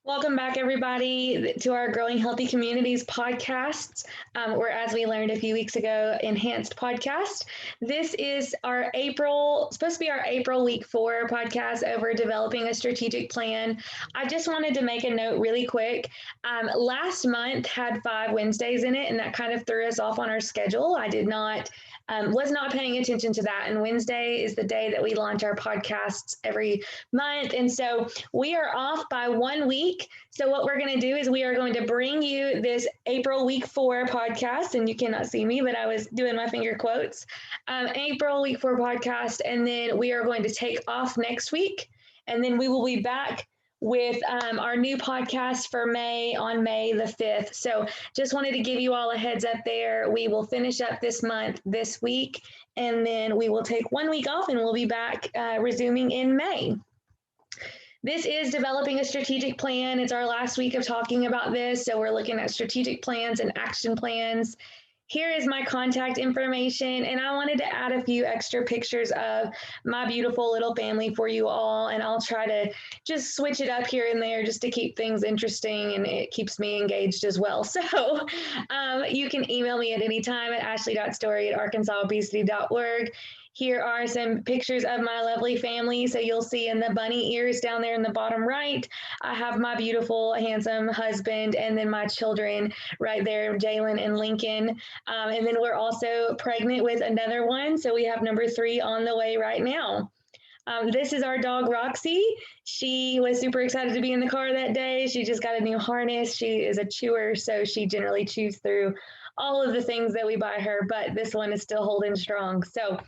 Welcome back, everybody, to our Growing Healthy Communities podcasts, or as we learned a few weeks ago, enhanced podcast. This is supposed to be our April week 4 podcast over developing a strategic plan. I just wanted to make a note really quick. Last month had 5 Wednesdays in it, and that kind of threw us off on our schedule. I was not paying attention to that. And Wednesday is the day that we launch our podcasts every month. And so we are off by 1 week. So what we're going to do is we are going to bring you this April week 4 podcast. And you cannot see me, but I was doing my finger quotes. April week 4 podcast. And then we are going to take off next week. And then we will be back with our new podcast for May on May the 5th. So just wanted to give you all a heads up there. We will finish up this month this week, and then we will take 1 week off and we'll be back resuming in May. This is developing a strategic plan. It's our last week of talking about this. So we're looking at strategic plans and action plans. Here is my contact information, and I wanted to add a few extra pictures of my beautiful little family for you all, and I'll try to just switch it up here and there just to keep things interesting, and it keeps me engaged as well. So you can email me at any time at ashley.story@arkansasobesity.org. Here are some pictures of my lovely family. So you'll see in the bunny ears down there in the bottom right, I have my beautiful, handsome husband, and then my children right there, Jalen and Lincoln. And then we're also pregnant with another one. So we have number 3 on the way right now. This is our dog, Roxy. She was super excited to be in the car that day. She just got a new harness. She is a chewer, so she generally chews through all of the things that we buy her, but this one is still holding strong. So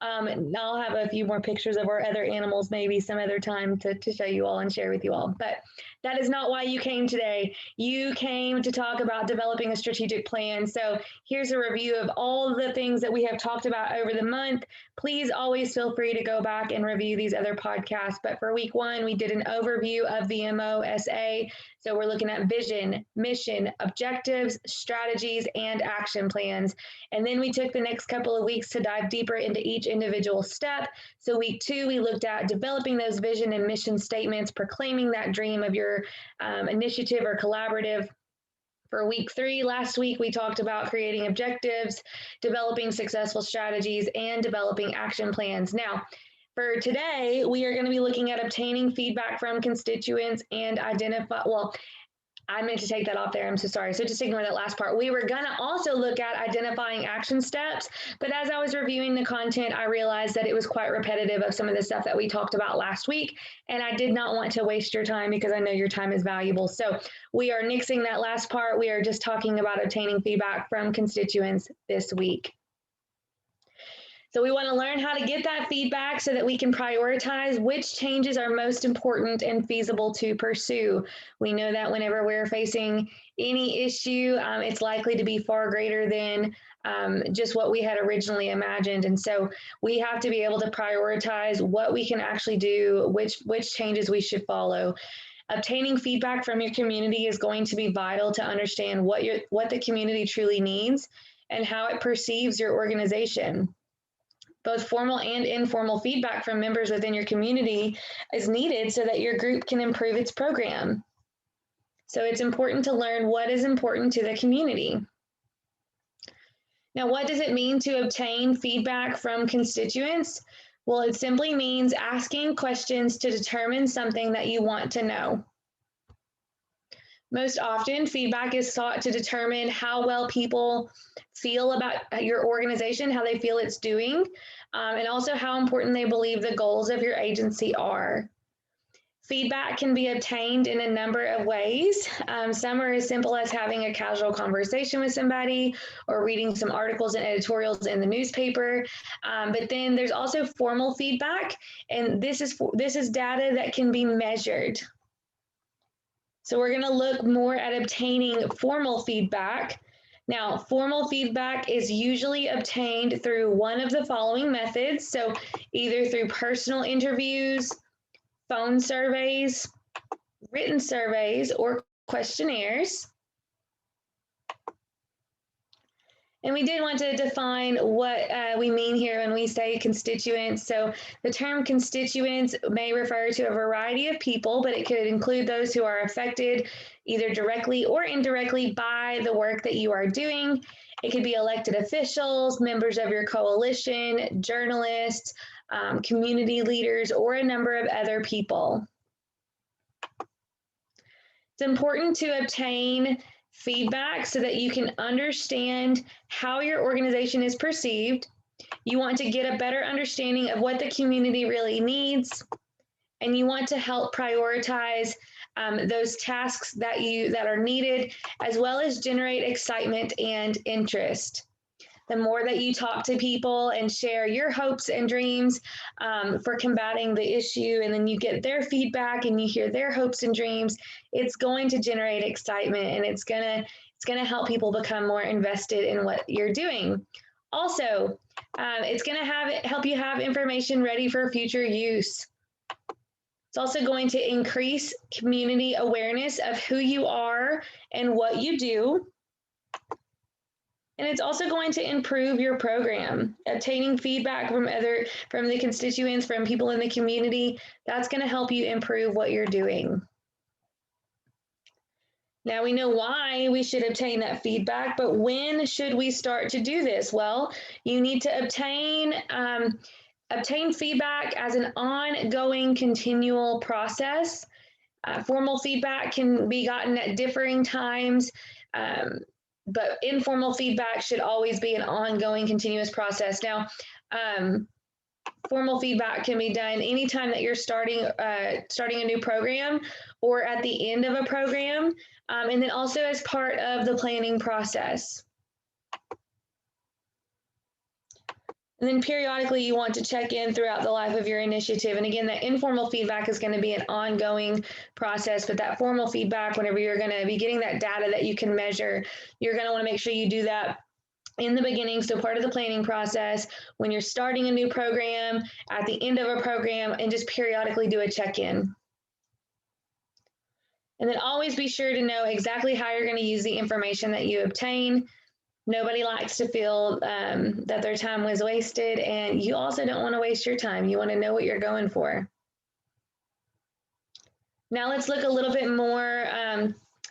I'll have a few more pictures of our other animals maybe some other time to show you all and share with you all. But that is not why you came today. You came to talk about developing a strategic plan. So here's a review of all the things that we have talked about over the month. Please always feel free to go back and review these other podcasts. But for week 1, we did an overview of the MOSA. So we're looking at vision, mission, objectives, strategies, and action plans. And then we took the next couple of weeks to dive deeper into each individual step. So week 2, we looked at developing those vision and mission statements, proclaiming that dream of your initiative or collaborative. For week 3, last week, we talked about creating objectives, developing successful strategies, and developing action plans. Now, for today, we are going to be looking at obtaining feedback from constituents and I meant to take that off there. I'm so sorry. So just ignore that last part. We were going to also look at identifying action steps, but as I was reviewing the content, I realized that it was quite repetitive of some of the stuff that we talked about last week, and I did not want to waste your time because I know your time is valuable. So we are nixing that last part. We are just talking about obtaining feedback from constituents this week. So we want to learn how to get that feedback so that we can prioritize which changes are most important and feasible to pursue. We know that whenever we're facing any issue, it's likely to be far greater than just what we had originally imagined. And so we have to be able to prioritize what we can actually do, which changes we should follow. Obtaining feedback from your community is going to be vital to understand what the community truly needs and how it perceives your organization. Both formal and informal feedback from members within your community is needed so that your group can improve its program. So it's important to learn what is important to the community. Now, what does it mean to obtain feedback from constituents? Well, it simply means asking questions to determine something that you want to know. Most often, feedback is sought to determine how well people feel about your organization, how they feel it's doing, and also how important they believe the goals of your agency are. Feedback can be obtained in a number of ways. Some are as simple as having a casual conversation with somebody or reading some articles and editorials in the newspaper. But then there's also formal feedback, and this is data that can be measured. So we're going to look more at obtaining formal feedback. Now, formal feedback is usually obtained through one of the following methods. So either through personal interviews, phone surveys, written surveys, or questionnaires. And we did want to define what we mean here when we say constituents. So the term constituents may refer to a variety of people, but it could include those who are affected either directly or indirectly by the work that you are doing. It could be elected officials, members of your coalition, journalists, community leaders, or a number of other people. It's important to obtain feedback so that you can understand how your organization is perceived. You want to get a better understanding of what the community really needs, and you want to help prioritize those tasks that are needed, as well as generate excitement and interest. The more that you talk to people and share your hopes and dreams for combating the issue, and then you get their feedback and you hear their hopes and dreams, it's going to generate excitement, and it's gonna help people become more invested in what you're doing. Also, it's gonna help you have information ready for future use. It's also going to increase community awareness of who you are and what you do. And it's also going to improve your program. Obtaining feedback from the constituents, from people in the community, that's going to help you improve what you're doing. Now we know why we should obtain that feedback, but when should we start to do this? Well, you need to obtain feedback as an ongoing, continual process. Formal feedback can be gotten at differing times. But informal feedback should always be an ongoing, continuous process. Now, formal feedback can be done anytime that you're starting a new program, or at the end of a program, and then also as part of the planning process. And then periodically you want to check in throughout the life of your initiative. And again, that informal feedback is going to be an ongoing process, but that formal feedback, whenever you're going to be getting that data that you can measure, you're going to want to make sure you do that in the beginning, so part of the planning process, when you're starting a new program, at the end of a program, and just periodically do a check-in. And then always be sure to know exactly how you're going to use the information that you obtain. Nobody likes to feel that their time was wasted, and you also don't want to waste your time. You want to know what you're going for. Now let's look a little bit more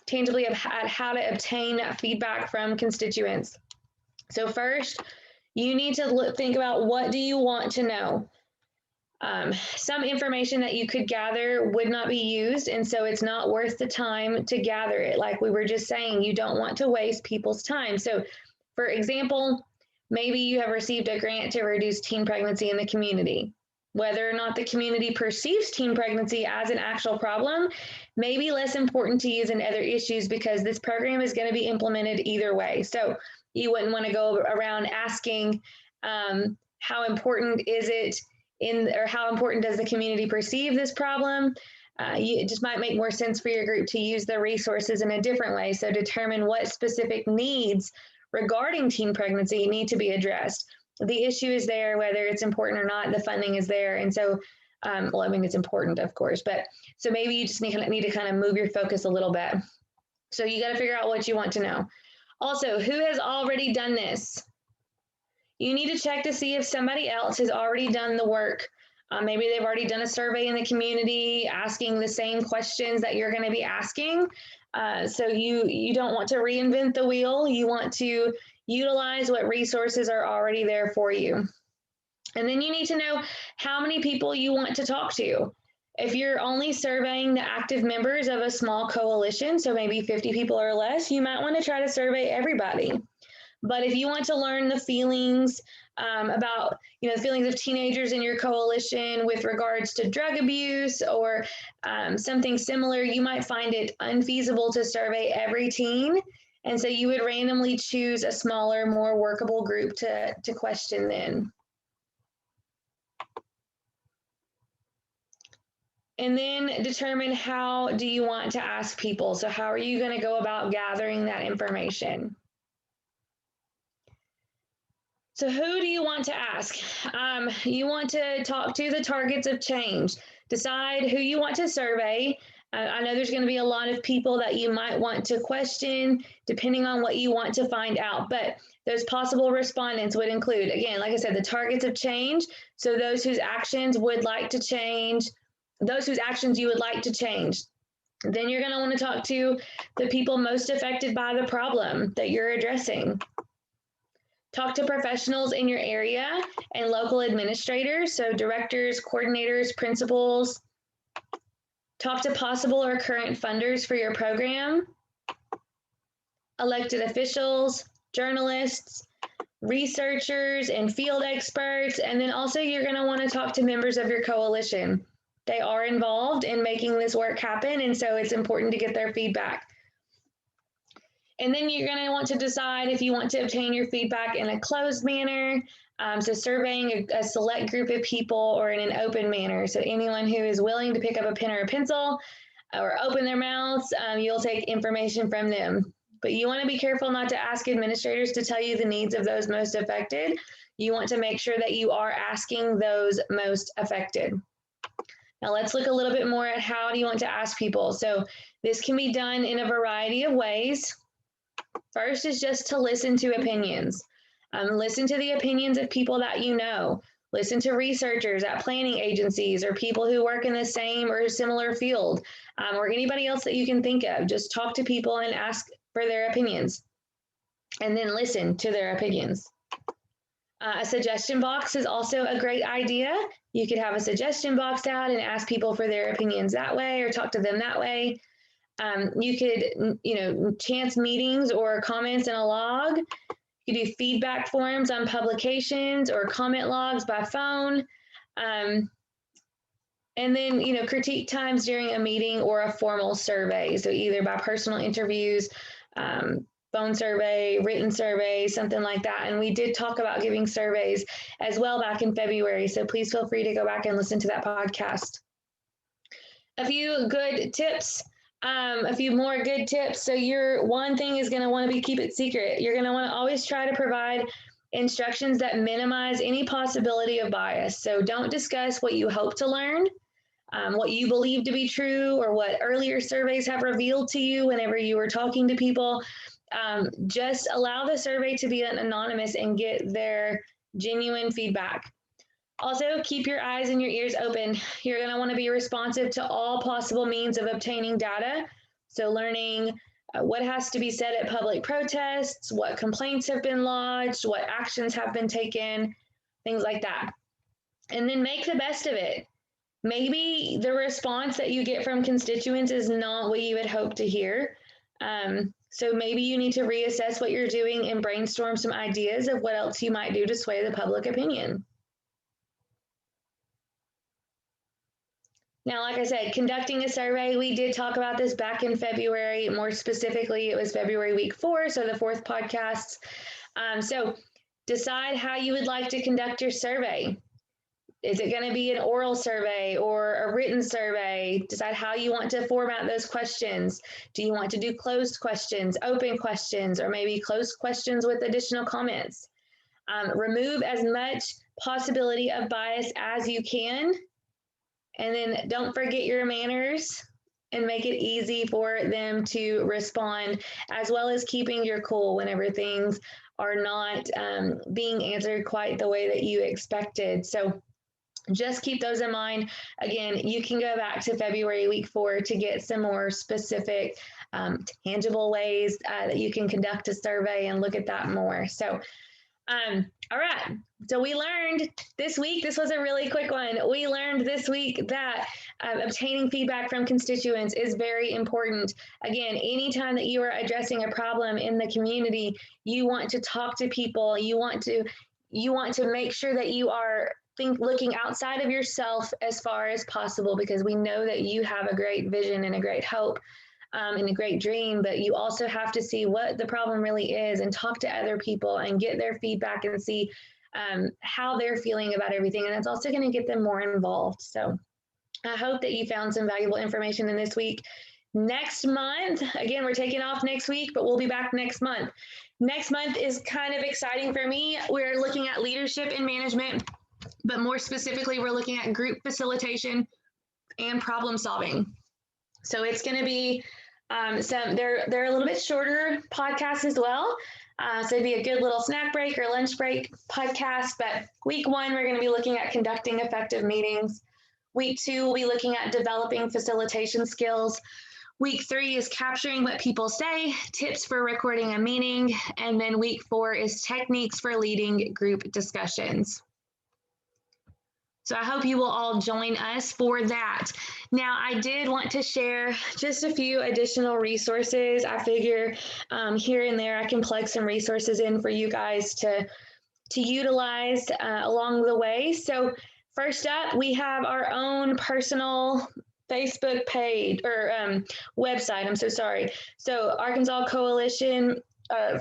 tangibly at how to obtain feedback from constituents. So first, you need to think about, what do you want to know? Some information that you could gather would not be used, and so it's not worth the time to gather it. Like we were just saying, you don't want to waste people's time. So for example, maybe you have received a grant to reduce teen pregnancy in the community. Whether or not the community perceives teen pregnancy as an actual problem may be less important to you than other issues, because this program is going to be implemented either way. So you wouldn't want to go around asking how important is it or how important does the community perceive this problem? It just might make more sense for your group to use the resources in a different way. So determine what specific needs regarding teen pregnancy need to be addressed. The issue is there, whether it's important or not, the funding is there. And so, well, I mean, it's important, of course, but so maybe you just need to kind of move your focus a little bit. So you got to figure out what you want to know. Also, who has already done this? You need to check to see if somebody else has already done the work. Maybe they've already done a survey in the community asking the same questions that you're going to be asking. So you don't want to reinvent the wheel. You want to utilize what resources are already there for you. And then you need to know how many people you want to talk to. If you're only surveying the active members of a small coalition, so maybe 50 people or less, you might want to try to survey everybody. But if you want to learn the feelings about, the feelings of teenagers in your coalition with regards to drug abuse or something similar, you might find it unfeasible to survey every teen. And so you would randomly choose a smaller, more workable group to question then. And then determine, how do you want to ask people? So how are you going to go about gathering that information? So who do you want to ask? You want to talk to the targets of change. Decide who you want to survey. I know there's going to be a lot of people that you might want to question depending on what you want to find out, but those possible respondents would include, again, like I said, the targets of change. So those whose actions would like to change, those whose actions you would like to change. Then you're going to want to talk to the people most affected by the problem that you're addressing. Talk to professionals in your area and local administrators, so directors, coordinators, principals. Talk to possible or current funders for your program, elected officials, journalists, researchers, and field experts. And then also you're going to want to talk to members of your coalition. They are involved in making this work happen, and so it's important to get their feedback. And then you're going to want to decide if you want to obtain your feedback in a closed manner, so surveying a select group of people, or in an open manner. So anyone who is willing to pick up a pen or a pencil or open their mouths, you'll take information from them. But you want to be careful not to ask administrators to tell you the needs of those most affected. You want to make sure that you are asking those most affected. Now let's look a little bit more at how do you want to ask people. So this can be done in a variety of ways. First is just to listen to opinions. Listen to the opinions of people that you know. Listen to researchers at planning agencies or people who work in the same or similar field, or anybody else that you can think of. Just talk to people and ask for their opinions, and then listen to their opinions. A suggestion box is also a great idea. You could have a suggestion box out and ask people for their opinions that way, or talk to them that way. You could, chance meetings or comments in a log. You could do feedback forms on publications or comment logs by phone. And then, critique times during a meeting or a formal survey. So either by personal interviews, phone survey, written survey, something like that. And we did talk about giving surveys as well back in February. So please feel free to go back and listen to that podcast. A few good tips. A few more good tips. So your one thing is going to want to be keep it secret. You're going to want to always try to provide instructions that minimize any possibility of bias. So don't discuss what you hope to learn, what you believe to be true, or what earlier surveys have revealed to you whenever you were talking to people. Just allow the survey to be anonymous and get their genuine feedback. Also, keep your eyes and your ears open. You're going to want to be responsive to all possible means of obtaining data. So learning what has to be said at public protests, what complaints have been lodged, what actions have been taken, things like that. And then make the best of it. Maybe the response that you get from constituents is not what you had hoped to hear. So maybe you need to reassess what you're doing and brainstorm some ideas of what else you might do to sway the public opinion. Now, like I said, conducting a survey, we did talk about this back in February. More specifically, it was February week 4, so the 4th podcast. So decide how you would like to conduct your survey. Is it going to be an oral survey or a written survey? Decide how you want to format those questions. Do you want to do closed questions, open questions, or maybe closed questions with additional comments? Remove as much possibility of bias as you can. And then don't forget your manners and make it easy for them to respond, as well as keeping your cool whenever things are not being answered quite the way that you expected. So just keep those in mind. Again, you can go back to February week 4 to get some more specific, tangible ways that you can conduct a survey and look at that more. So, all right. So we learned this week, this was a really quick one. We learned this week that obtaining feedback from constituents is very important. Again, anytime that you are addressing a problem in the community, you want to talk to people. You want to make sure that you are looking outside of yourself as far as possible, because we know that you have a great vision and a great hope and a great dream, but you also have to see what the problem really is and talk to other people and get their feedback and see how they're feeling about everything. And that's also going to get them more involved. So I hope that you found some valuable information in this week. Next month, again, we're taking off next week, but we'll be back next month. Next month is kind of exciting for me. We're looking at leadership and management, but more specifically, we're looking at group facilitation and problem solving. So it's going to be they're a little bit shorter podcasts as well. So it'd be a good little snack break or lunch break podcast. But week 1, we're going to be looking at conducting effective meetings. Week 2, we'll be looking at developing facilitation skills. Week 3 is capturing what people say, tips for recording a meeting. And then week 4 is techniques for leading group discussions. So I hope you will all join us for that. Now, I did want to share just a few additional resources. I figure here and there I can plug some resources in for you guys to utilize along the way. So first up, we have our own personal Facebook page or website. I'm so sorry. So Arkansas Coalition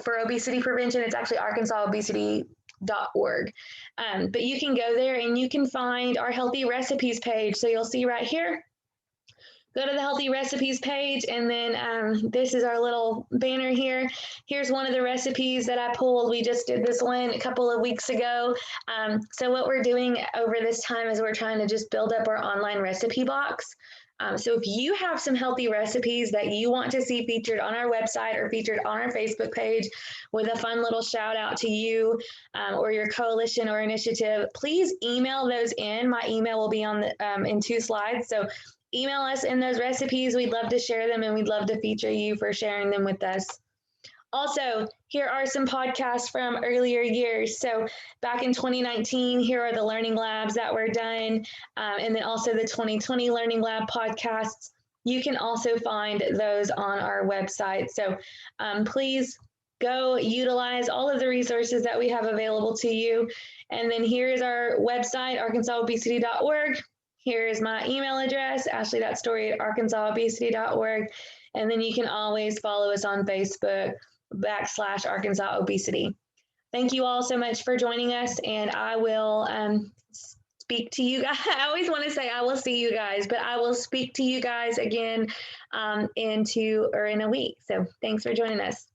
for Obesity Prevention, it's actually arkansasobesity.org. But you can go there and you can find our healthy recipes page. So you'll see right here, go to the healthy recipes page, and then this is our little banner here. Here's one of the recipes that I pulled. We just did this one a couple of weeks ago. So what we're doing over this time is we're trying to just build up our online recipe box. So if you have some healthy recipes that you want to see featured on our website or featured on our Facebook page with a fun little shout out to you or your coalition or initiative, please email those in. My email will be on the, in 2 slides. So email us in those recipes. We'd love to share them, and we'd love to feature you for sharing them with us. Also, here are some podcasts from earlier years. So back in 2019, here are the learning labs that were done, and then also the 2020 Learning Lab podcasts. You can also find those on our website. So please go utilize all of the resources that we have available to you. And then here is our website, arkansasobesity.org. Here is my email address, ashley.story@arkansasobesity.org. And then you can always follow us on Facebook /Arkansas Obesity. Thank you all so much for joining us, and I will speak to you guys. I always want to say I will see you guys, but I will speak to you guys again in a week. So thanks for joining us.